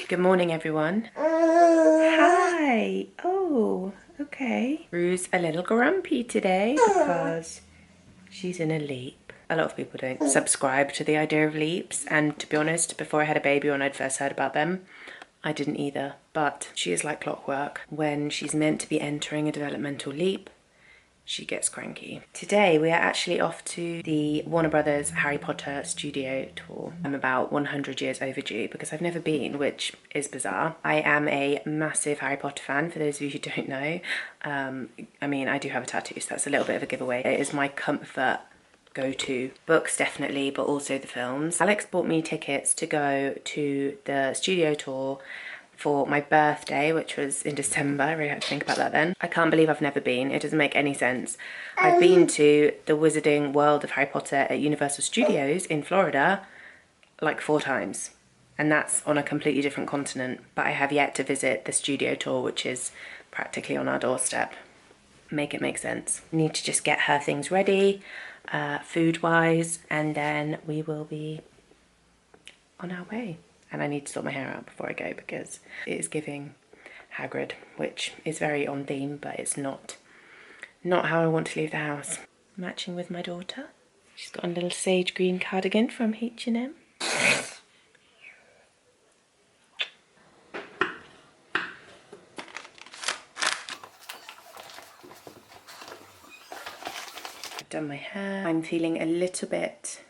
Good morning, everyone. Hi. Oh, okay. Rue's a little grumpy today because she's in a leap. A lot of people don't subscribe to the idea of leaps, and to be honest, before I had a baby, when I'd first heard about them, I didn't either. But she is like clockwork. When she's meant to be entering a developmental leap, she gets cranky. Today we are actually off to the Warner Brothers Harry Potter studio tour. I'm about 100 years overdue because I've never been, which is bizarre. I am a massive Harry Potter fan, for those of you who don't know. I mean, I do have a tattoo, so that's a little bit of a giveaway. It is my comfort go-to. Books definitely, but also the films. Alex bought me tickets to go to the studio tour for my birthday, which was in December. I really had to think about that then. I can't believe I've never been. It doesn't make any sense. I've been to the Wizarding World of Harry Potter at Universal Studios in Florida like 4 times. And that's on a completely different continent. But I have yet to visit the studio tour, which is practically on our doorstep. Make it make sense. Need to just get her things ready, food-wise, and then we will be on our way. And I need to sort my hair out before I go because it is giving Hagrid, which is very on theme, but it's not how I want to leave the house. Matching with my daughter. She's got a little sage green cardigan from H&M. I've done my hair. I'm feeling a little bit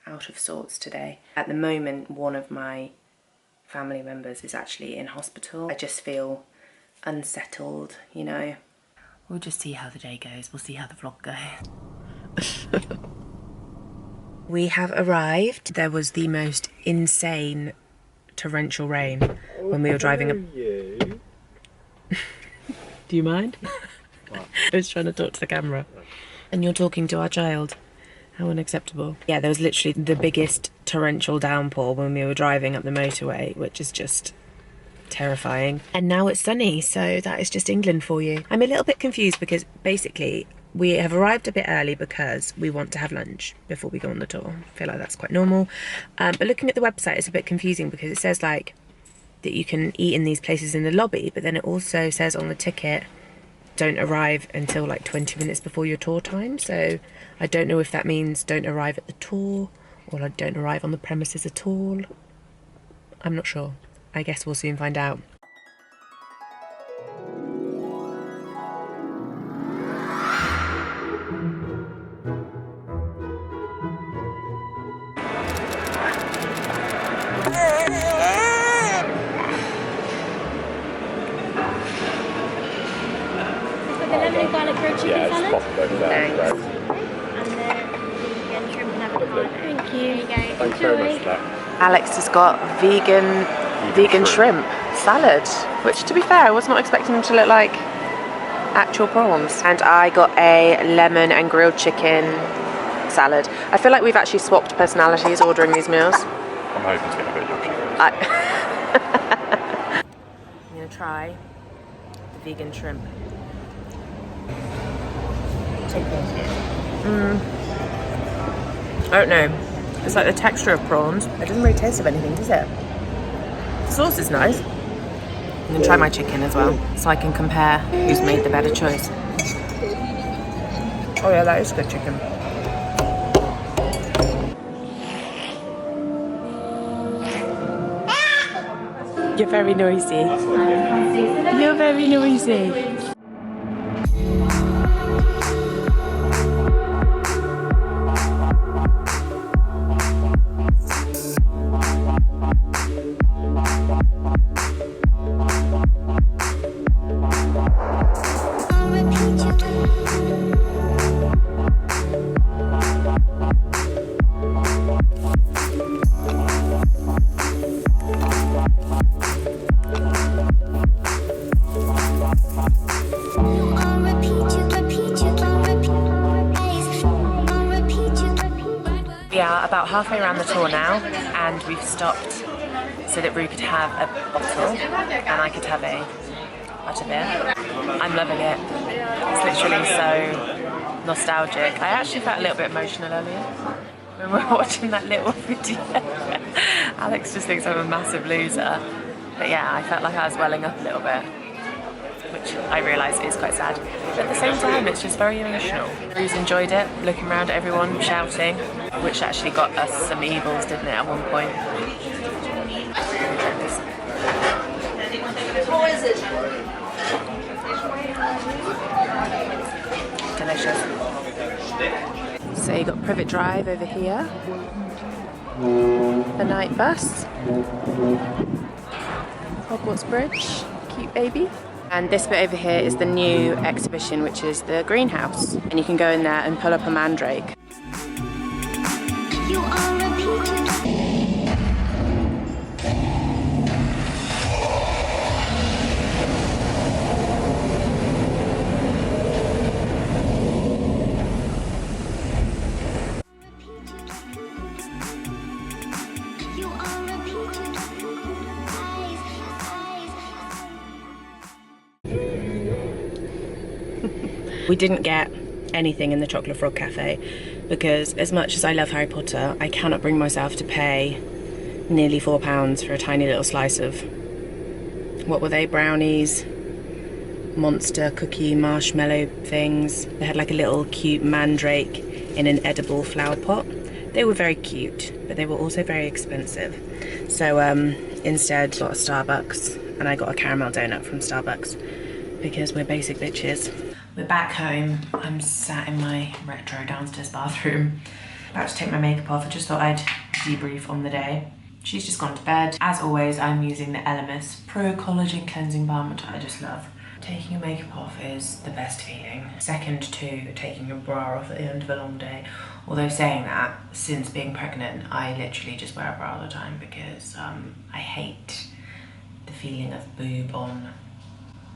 out of sorts today. At the moment, one of my family members is actually in hospital. I just feel unsettled, you know. We'll just see how the day goes. We'll see how the vlog goes. We have arrived. There was the most insane torrential rain when we were driving up. Do you mind? I was trying to talk to the camera. And you're talking to our child. How unacceptable. Yeah, there was literally the biggest torrential downpour when we were driving up the motorway, which is just terrifying. And now it's sunny, so that is just England for you. I'm a little bit confused because basically we have arrived a bit early because we want to have lunch before we go on the tour. I feel like that's quite normal. But looking at the website, it's a bit confusing because it says like that you can eat in these places in the lobby, but then it also says on the ticket, don't arrive until like 20 minutes before your tour time. So I don't know if that means don't arrive at the tour or like don't arrive on the premises at all. I'm not sure. I guess we'll soon find out. The lemon and garlic grilled chicken salad. Thanks. And the vegan shrimp and avocado. Thank you. There you go. Thanks very much for that. Alex has got vegan shrimp salad, which to be fair, I was not expecting them to look like actual prawns. And I got a lemon and grilled chicken salad. I feel like we've actually swapped personalities ordering these meals. I'm hoping to get a bit of your chicken. I'm going to try the vegan shrimp. I don't know. It's like the texture of prawns. It doesn't really taste of anything, does it? The sauce is nice. I'm going to try my chicken as well, so I can compare who's made the better choice. Oh yeah, that is good chicken. You're very noisy. You're very noisy. We are about halfway around the tour now, and we've stopped so that Rue could have a bottle and I could have a butterbeer. I'm loving it. It's literally so nostalgic. I actually felt a little bit emotional earlier when we were watching that little video. Alex just thinks I'm a massive loser. But yeah, I felt like I was welling up a little bit, which I realise is quite sad. But at the same time, it's just very emotional. Ruse enjoyed it, looking around at everyone, shouting, which actually got us some evils, didn't it, at one point? What is it? Delicious. So you got Privet Drive over here, the night bus, Hogwarts Bridge, cute baby. And this bit over here is the new exhibition, which is the greenhouse. And you can go in there and pull up a mandrake. You are a peach. You are a peach. We didn't get anything in the Chocolate Frog Cafe because as much as I love Harry Potter, I cannot bring myself to pay nearly £4 for a tiny little slice of, what were they, brownies, monster cookie marshmallow things. They had like a little cute mandrake in an edible flower pot. They were very cute, but they were also very expensive. So instead got a Starbucks, and I got a caramel donut from Starbucks because we're basic bitches. We're back home. I'm sat in my retro downstairs bathroom, about to take my makeup off. I just thought I'd debrief on the day. She's just gone to bed. As always, I'm using the Elemis Pro Collagen Cleansing Balm, which I just love. Taking your makeup off is the best feeling. Second to taking your bra off at the end of a long day. Although saying that, since being pregnant, I literally just wear a bra all the time because I hate the feeling of boob on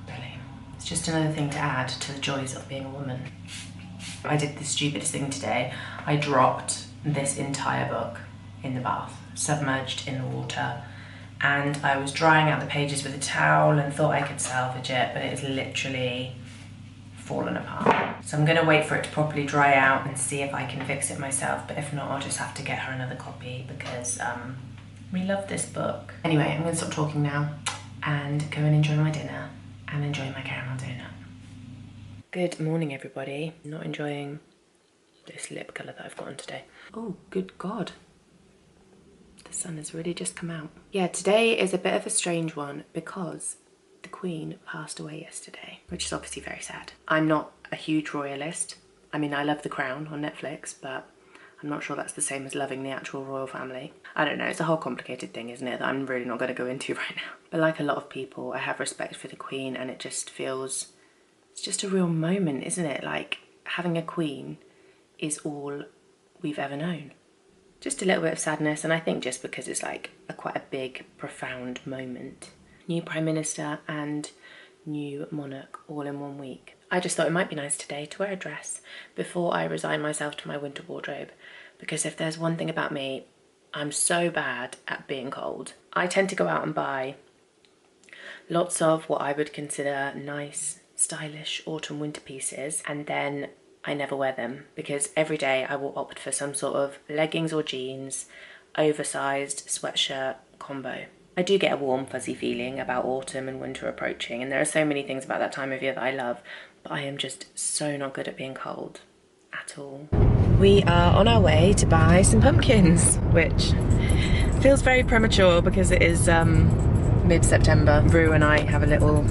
belly. It's just another thing to add to the joys of being a woman. I did the stupidest thing today. I dropped this entire book in the bath, submerged in the water, and I was drying out the pages with a towel and thought I could salvage it, but it's literally fallen apart. So I'm gonna wait for it to properly dry out and see if I can fix it myself, but if not, I'll just have to get her another copy because we love this book. Anyway, I'm gonna stop talking now and go and enjoy my dinner and enjoy my caramel donut. Good morning, everybody. Not enjoying this lip colour that I've got on today. Oh, good God. The sun has really just come out. Yeah, today is a bit of a strange one because the Queen passed away yesterday, which is obviously very sad. I'm not a huge royalist. I mean, I love The Crown on Netflix, but I'm not sure that's the same as loving the actual royal family. I don't know, it's a whole complicated thing, isn't it, that I'm really not going to go into right now. But like a lot of people, I have respect for the Queen, and it just feels, it's just a real moment, isn't it? Like, having a Queen is all we've ever known. Just a little bit of sadness, and I think just because it's like quite a big, profound moment. New Prime Minister and new monarch all in 1 week. I just thought it might be nice today to wear a dress before I resign myself to my winter wardrobe, because if there's one thing about me, I'm so bad at being cold. I tend to go out and buy lots of what I would consider nice, stylish autumn winter pieces, and then I never wear them because every day I will opt for some sort of leggings or jeans, oversized sweatshirt combo. I do get a warm fuzzy feeling about autumn and winter approaching, and there are so many things about that time of year that I love, but I am just so not good at being cold at all. We are on our way to buy some pumpkins, which feels very premature because it is mid-September. Rue and I have a little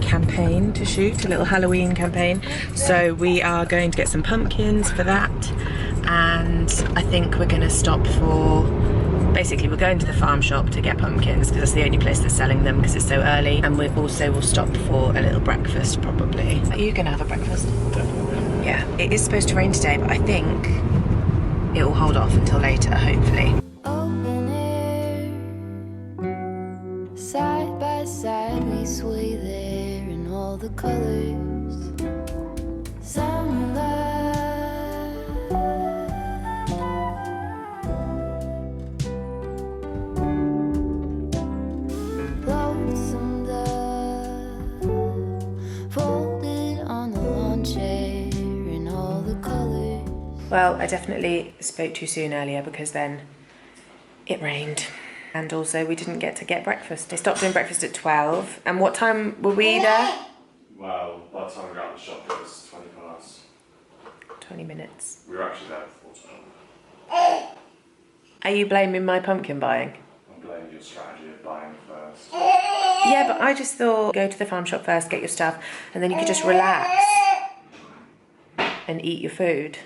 campaign to shoot, a little Halloween campaign, so we are going to get some pumpkins for that, and I think we're going to stop for, basically we're going to the farm shop to get pumpkins because that's the only place that's selling them because it's so early, and we also will stop for a little breakfast probably. Are you going to have a breakfast? Definitely. Yeah, it is supposed to rain today, but I think it will hold off until later, hopefully. Open air, side by side we sway there in all the colors. Summer love, lonesome dove, folded on the lawn chair in all the colors. Well, I definitely spoke too soon earlier because then it rained. And also we didn't get to get breakfast. They stopped doing breakfast at 12. And what time were we there? Well, by the time we got out of the shop, it was 20 past. 20 minutes. We were actually there before 12. Are you blaming my pumpkin buying? I'm blaming your strategy of buying first. Yeah, but I just thought go to the farm shop first, get your stuff, and then you could just relax and eat your food.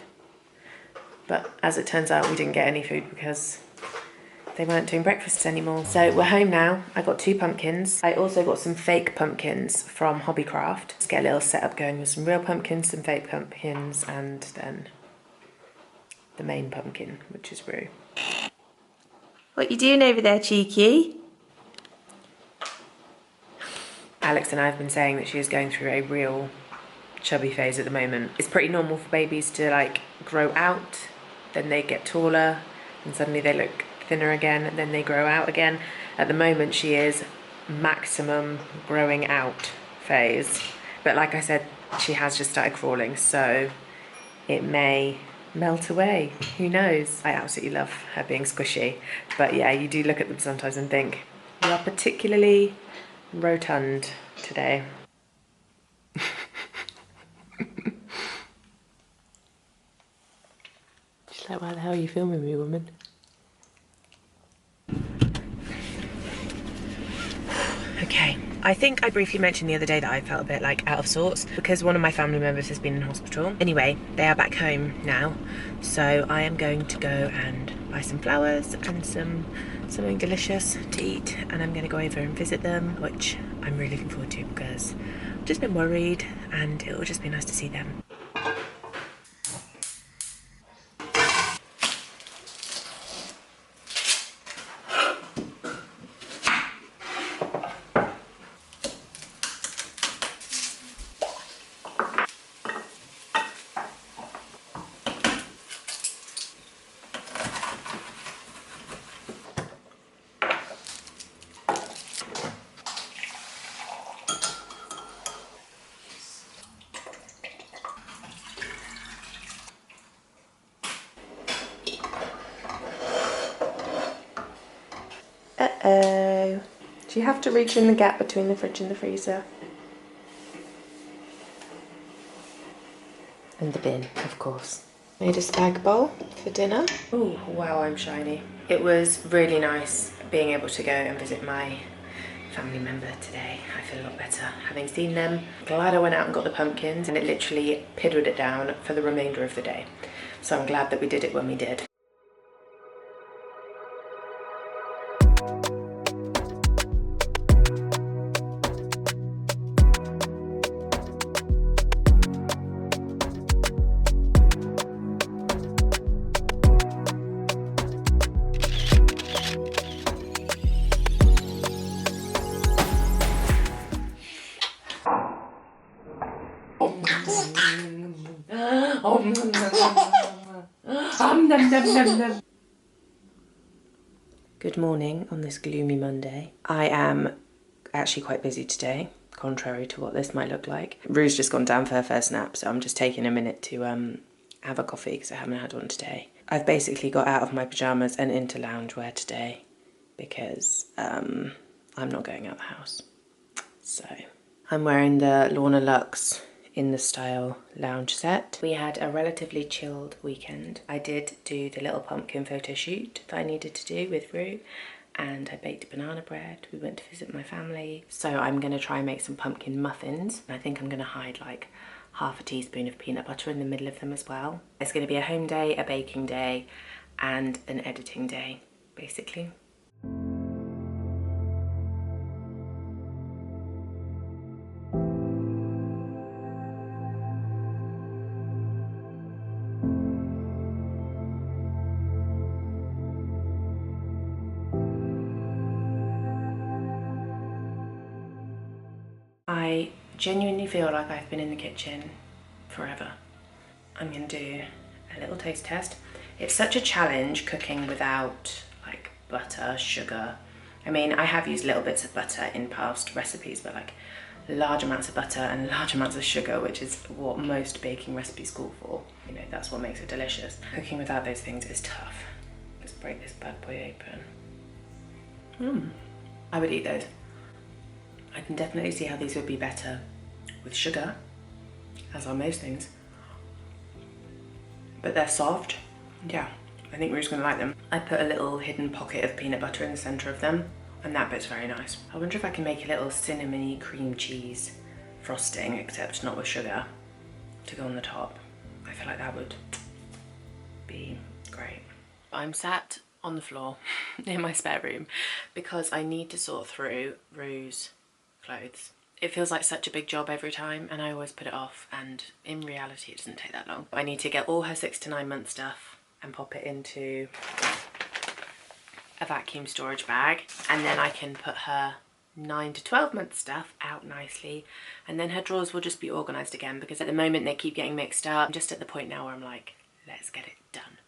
But as it turns out, we didn't get any food because they weren't doing breakfasts anymore. So we're home now. I got 2 pumpkins. I also got some fake pumpkins from Hobbycraft. Let's get a little setup going with some real pumpkins, some fake pumpkins, and then the main pumpkin, which is Rue. What you doing over there, cheeky? Alex and I have been saying that she is going through a real chubby phase at the moment. It's pretty normal for babies to like grow out, then they get taller, and suddenly they look thinner again, and then they grow out again. At the moment she is maximum growing out phase. But like I said, she has just started crawling, so it may melt away. Who knows? I absolutely love her being squishy. But yeah, you do look at them sometimes and think, you are particularly rotund today. She's like, why the hell are you filming me, woman? Okay, I think I briefly mentioned the other day that I felt a bit like out of sorts because one of my family members has been in hospital. Anyway, they are back home now, so I am going to go and buy some flowers and something delicious to eat, and I'm going to go over and visit them, which I'm really looking forward to because I've just been worried and it will just be nice to see them. Uh-oh. Do you have to reach in the gap between the fridge and the freezer? And the bin, of course. Made a spag bowl for dinner. Oh, wow, I'm shiny. It was really nice being able to go and visit my family member today. I feel a lot better having seen them. Glad I went out and got the pumpkins, and it literally piddled it down for the remainder of the day. So I'm glad that we did it when we did. Good morning on this gloomy Monday. I am actually quite busy today, contrary to what this might look like. Rue's just gone down for her first nap, so I'm just taking a minute to have a coffee because I haven't had one today. I've basically got out of my pyjamas and into loungewear today because I'm not going out the house. So I'm wearing the Lorna Luxe in the style lounge set. We had a relatively chilled weekend. I did do the little pumpkin photo shoot that I needed to do with Rue, and I baked banana bread. We went to visit my family. So I'm gonna try and make some pumpkin muffins. I think I'm gonna hide like half a teaspoon of peanut butter in the middle of them as well. It's gonna be a home day, a baking day, and an editing day, basically. I genuinely feel like I've been in the kitchen forever. I'm gonna do a little taste test. It's such a challenge cooking without like butter, sugar. I mean, I have used little bits of butter in past recipes, but like large amounts of butter and large amounts of sugar, which is what most baking recipes call for. You know, that's what makes it delicious. Cooking without those things is tough. It's break this bad boy open. I would eat those. I can definitely see how these would be better with sugar, as are most things. But they're soft. Yeah, I think we're just gonna like them. I put a little hidden pocket of peanut butter in the center of them, and that bit's very nice. I wonder if I can make a little cinnamony cream cheese frosting, except not with sugar, to go on the top. I feel like that would be great. I'm sat on the floor in my spare room because I need to sort through Rue's clothes. It feels like such a big job every time, and I always put it off, and in reality it doesn't take that long. I need to get all her 6 to 9 month stuff and pop it into a vacuum storage bag, and then I can put her 9 to 12 month stuff out nicely, and then her drawers will just be organised again, because at the moment they keep getting mixed up. I'm just at the point now where I'm like, let's get it done,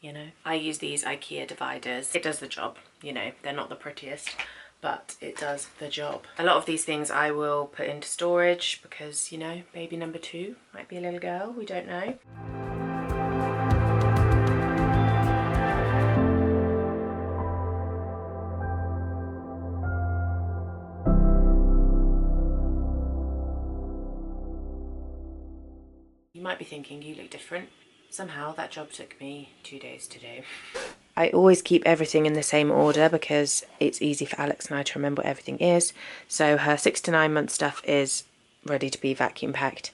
you know? I use these IKEA dividers. It does the job, you know, they're not the prettiest, but it does the job. A lot of these things I will put into storage because, you know, baby number 2 might be a little girl, we don't know. You might be thinking, you look different. Somehow that job took me 2 days to do. I always keep everything in the same order because it's easy for Alex and I to remember what everything is. So her 6 to 9 month stuff is ready to be vacuum packed.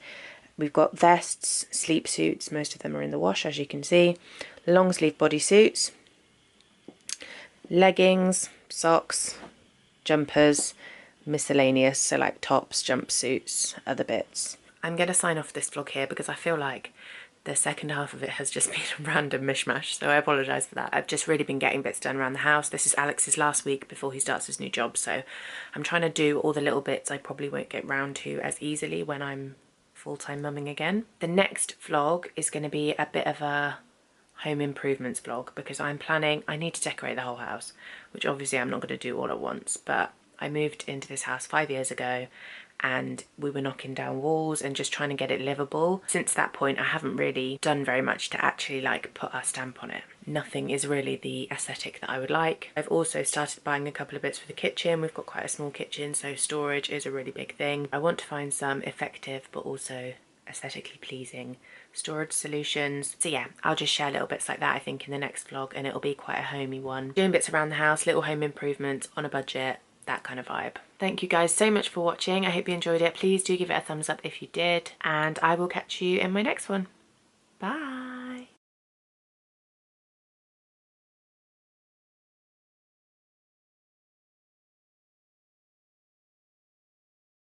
We've got vests, sleep suits, most of them are in the wash as you can see, long sleeve bodysuits, leggings, socks, jumpers, miscellaneous, so like tops, jumpsuits, other bits. I'm going to sign off this vlog here because I feel like the second half of it has just been a random mishmash, so I apologise for that. I've just really been getting bits done around the house. This is Alex's last week before he starts his new job, so I'm trying to do all the little bits I probably won't get round to as easily when I'm full-time mumming again. The next vlog is going to be a bit of a home improvements vlog because I'm planning, I need to decorate the whole house, which obviously I'm not going to do all at once, but I moved into this house 5 years ago and we were knocking down walls and just trying to get it livable. Since that point I haven't really done very much to actually like put our stamp on it. Nothing is really the aesthetic that I would like. I've also started buying a couple of bits for the kitchen. We've got quite a small kitchen, so storage is a really big thing. I want to find some effective but also aesthetically pleasing storage solutions. So yeah, I'll just share little bits like that I think in the next vlog, and it'll be quite a homey one. Doing bits around the house, little home improvements on a budget, that kind of vibe. Thank you guys so much for watching. I hope you enjoyed it. Please do give it a thumbs up if you did, and I will catch you in my next one.